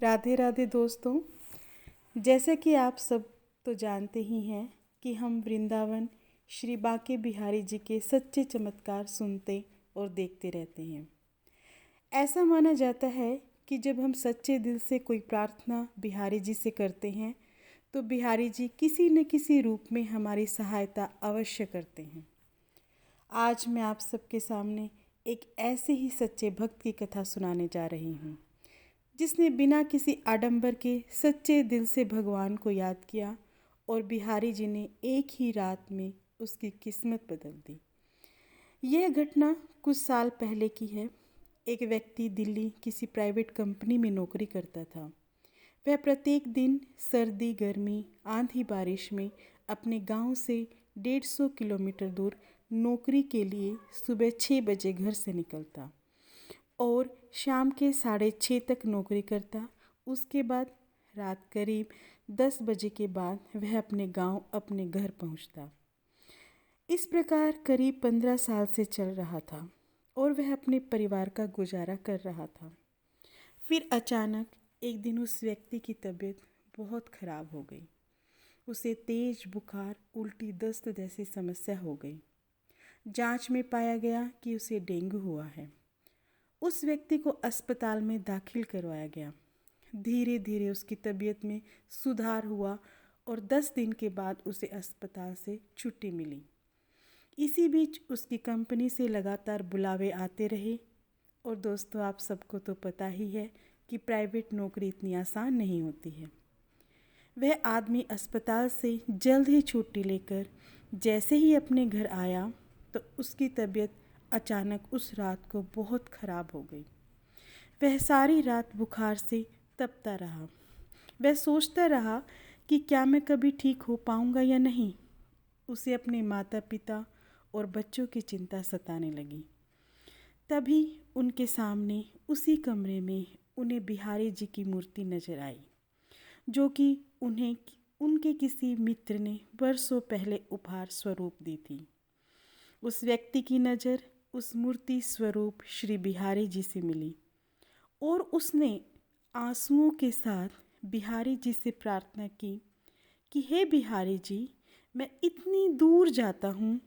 राधे राधे दोस्तों। जैसे कि आप सब तो जानते ही हैं कि हम वृंदावन श्री बांके बिहारी जी के सच्चे चमत्कार सुनते और देखते रहते हैं। ऐसा माना जाता है कि जब हम सच्चे दिल से कोई प्रार्थना बिहारी जी से करते हैं तो बिहारी जी किसी न किसी रूप में हमारी सहायता अवश्य करते हैं। आज मैं आप सबके सामने एक ऐसे ही सच्चे भक्त की कथा सुनाने जा रही हूँ जिसने बिना किसी आडंबर के सच्चे दिल से भगवान को याद किया और बिहारी जी ने एक ही रात में उसकी किस्मत बदल दी। यह घटना कुछ साल पहले की है। एक व्यक्ति दिल्ली किसी प्राइवेट कंपनी में नौकरी करता था। वह प्रत्येक दिन सर्दी गर्मी आंधी बारिश में अपने गांव से 150 किलोमीटर दूर नौकरी के लिए सुबह 6 बजे घर से निकलता और शाम के 6:30 तक नौकरी करता। उसके बाद रात करीब 10 बजे के बाद वह अपने गांव अपने घर पहुंचता। इस प्रकार करीब 15 साल से चल रहा था और वह अपने परिवार का गुजारा कर रहा था। फिर अचानक एक दिन उस व्यक्ति की तबीयत बहुत खराब हो गई। उसे तेज बुखार उल्टी दस्त जैसी समस्या हो गई। जांच में पाया गया कि उसे डेंगू हुआ है। उस व्यक्ति को अस्पताल में दाखिल करवाया गया। धीरे धीरे उसकी तबीयत में सुधार हुआ और 10 दिन के बाद उसे अस्पताल से छुट्टी मिली। इसी बीच उसकी कंपनी से लगातार बुलावे आते रहे। और दोस्तों, आप सबको तो पता ही है कि प्राइवेट नौकरी इतनी आसान नहीं होती है। वह आदमी अस्पताल से जल्द ही छुट्टी लेकर जैसे ही अपने घर आया तो उसकी तबीयत अचानक उस रात को बहुत ख़राब हो गई। वह सारी रात बुखार से तपता रहा। वह सोचता रहा कि क्या मैं कभी ठीक हो पाऊँगा या नहीं। उसे अपने माता पिता और बच्चों की चिंता सताने लगी। तभी उनके सामने उसी कमरे में उन्हें बिहारी जी की मूर्ति नजर आई, जो कि उन्हें उनके किसी मित्र ने बरसों पहले उपहार स्वरूप दी थी। उस व्यक्ति की नज़र उस मूर्ति स्वरूप श्री बिहारी जी से मिली और उसने आंसुओं के साथ बिहारी जी से प्रार्थना की कि हे बिहारी जी, मैं इतनी दूर जाता हूँ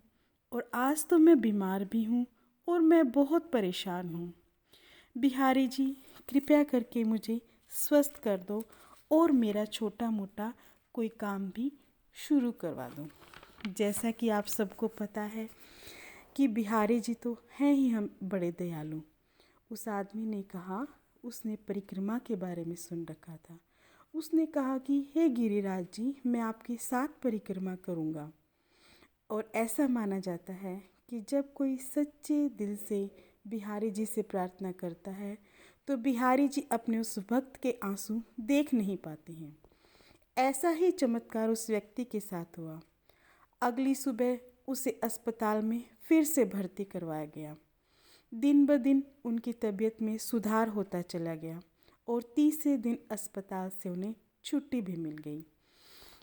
और आज तो मैं बीमार भी हूँ और मैं बहुत परेशान हूँ। बिहारी जी, कृपया करके मुझे स्वस्थ कर दो और मेरा छोटा मोटा कोई काम भी शुरू करवा दो। जैसा कि आप सबको पता है कि बिहारी जी तो हैं ही हम बड़े दयालु। उस आदमी ने कहा, उसने परिक्रमा के बारे में सुन रखा था। उसने कहा कि हे गिरिराज जी, मैं आपके साथ परिक्रमा करूँगा। और ऐसा माना जाता है कि जब कोई सच्चे दिल से बिहारी जी से प्रार्थना करता है तो बिहारी जी अपने उस भक्त के आंसू देख नहीं पाते हैं। ऐसा ही चमत्कार उस व्यक्ति के साथ हुआ। अगली सुबह उसे अस्पताल में फिर से भर्ती करवाया गया। दिन ब दिन उनकी तबीयत में सुधार होता चला गया और तीसरे दिन अस्पताल से उन्हें छुट्टी भी मिल गई।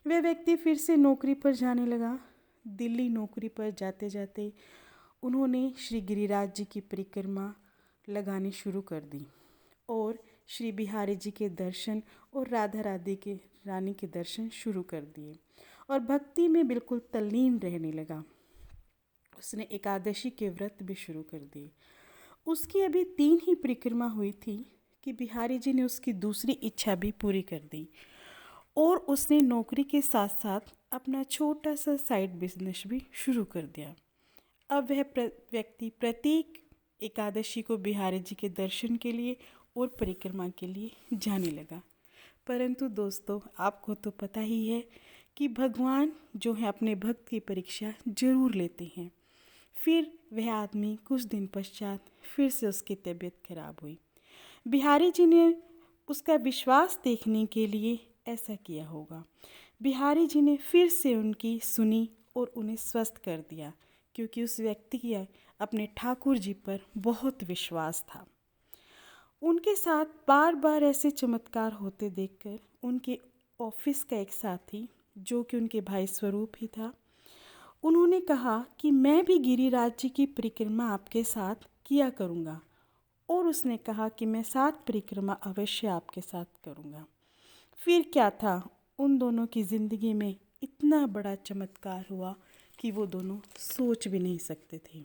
वह व्यक्ति फिर से नौकरी पर जाने लगा। दिल्ली नौकरी पर जाते जाते उन्होंने श्री गिरिराज जी की परिक्रमा लगानी शुरू कर दी और श्री बिहारी जी के दर्शन और राधा रानी के दर्शन शुरू कर दिए और भक्ति में बिल्कुल तल्लीन रहने लगा। उसने एकादशी के व्रत भी शुरू कर दिए। उसकी अभी 3 ही परिक्रमा हुई थी कि बिहारी जी ने उसकी दूसरी इच्छा भी पूरी कर दी और उसने नौकरी के साथ साथ अपना छोटा सा साइड बिजनेस भी शुरू कर दिया। अब वह व्यक्ति प्रत्येक एकादशी को बिहारी जी के दर्शन के लिए और परिक्रमा के लिए जाने लगा। परंतु दोस्तों, आपको तो पता ही है कि भगवान जो है अपने भक्त की परीक्षा जरूर लेते हैं। फिर वह आदमी कुछ दिन पश्चात फिर से उसकी तबीयत खराब हुई। बिहारी जी ने उसका विश्वास देखने के लिए ऐसा किया होगा। बिहारी जी ने फिर से उनकी सुनी और उन्हें स्वस्थ कर दिया, क्योंकि उस व्यक्ति की अपने ठाकुर जी पर बहुत विश्वास था। उनके साथ बार बार ऐसे चमत्कार होते देखकर उनके ऑफिस का एक साथी, जो कि उनके भाई स्वरूप ही था, उन्होंने कहा कि मैं भी गिरिराज जी की परिक्रमा आपके साथ किया करूँगा और उसने कहा कि मैं 7 परिक्रमा अवश्य आपके साथ करूँगा। फिर क्या था, उन दोनों की ज़िंदगी में इतना बड़ा चमत्कार हुआ कि वो दोनों सोच भी नहीं सकते थे।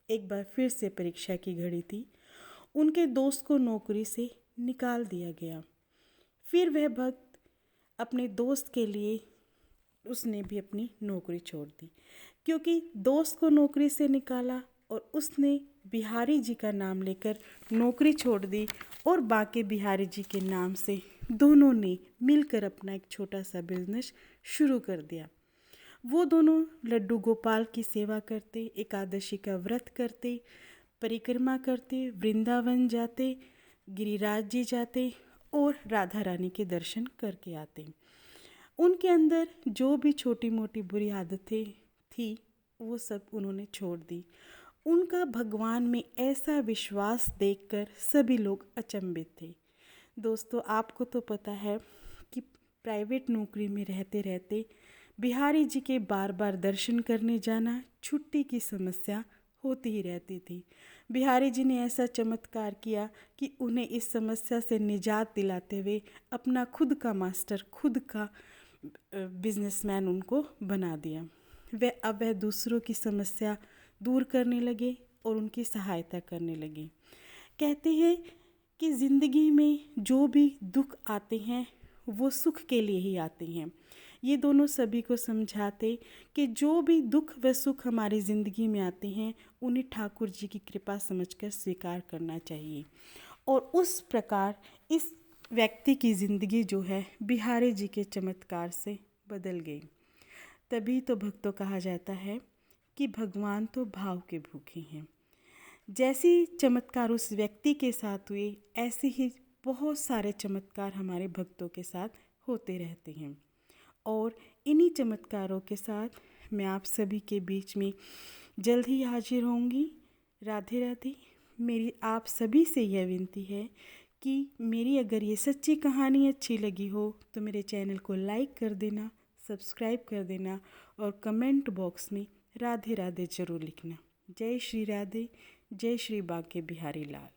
एक बार फिर से परीक्षा की घड़ी थी। उनके दोस्त को नौकरी से निकाल दिया गया। फिर वह भक्त अपने दोस्त के लिए उसने भी अपनी नौकरी छोड़ दी, क्योंकि दोस्त को नौकरी से निकाला और उसने बिहारी जी का नाम लेकर नौकरी छोड़ दी और बाके बिहारी जी के नाम से दोनों ने मिलकर अपना एक छोटा सा बिजनेस शुरू कर दिया। वो दोनों लड्डू गोपाल की सेवा करते, एकादशी का व्रत करते, परिक्रमा करते, वृंदावन जाते, गिरिराज जी जाते और राधा रानी के दर्शन करके आते। उनके अंदर जो भी छोटी मोटी बुरी आदतें थी वो सब उन्होंने छोड़ दी। उनका भगवान में ऐसा विश्वास देखकर सभी लोग अचंभित थे। दोस्तों, आपको तो पता है कि प्राइवेट नौकरी में रहते रहते बिहारी जी के बार बार दर्शन करने जाना छुट्टी की समस्या होती ही रहती थी। बिहारी जी ने ऐसा चमत्कार किया कि उन्हें इस समस्या से निजात दिलाते हुए अपना खुद का मास्टर, खुद का बिजनेसमैन उनको बना दिया। वह दूसरों की समस्या दूर करने लगे और उनकी सहायता करने लगे। कहते हैं कि ज़िंदगी में जो भी दुख आते हैं वो सुख के लिए ही आते हैं। ये दोनों सभी को समझाते कि जो भी दुख व सुख हमारी ज़िंदगी में आते हैं उन्हें ठाकुर जी की कृपा समझकर स्वीकार करना चाहिए। और उस प्रकार इस व्यक्ति की ज़िंदगी जो है बिहारी जी के चमत्कार से बदल गई। तभी तो भक्तों कहा जाता है कि भगवान तो भाव के भूखे हैं। जैसी चमत्कार उस व्यक्ति के साथ हुए, ऐसे ही बहुत सारे चमत्कार हमारे भक्तों के साथ होते रहते हैं। और इन्हीं चमत्कारों के साथ मैं आप सभी के बीच में जल्द ही हाजिर होंगी। राधे राधे। मेरी आप सभी से यह विनती है कि मेरी अगर ये सच्ची कहानी अच्छी लगी हो तो मेरे चैनल को लाइक कर देना, सब्सक्राइब कर देना और कमेंट बॉक्स में राधे राधे ज़रूर लिखना। जय श्री राधे, जय श्री बांके बिहारी लाल।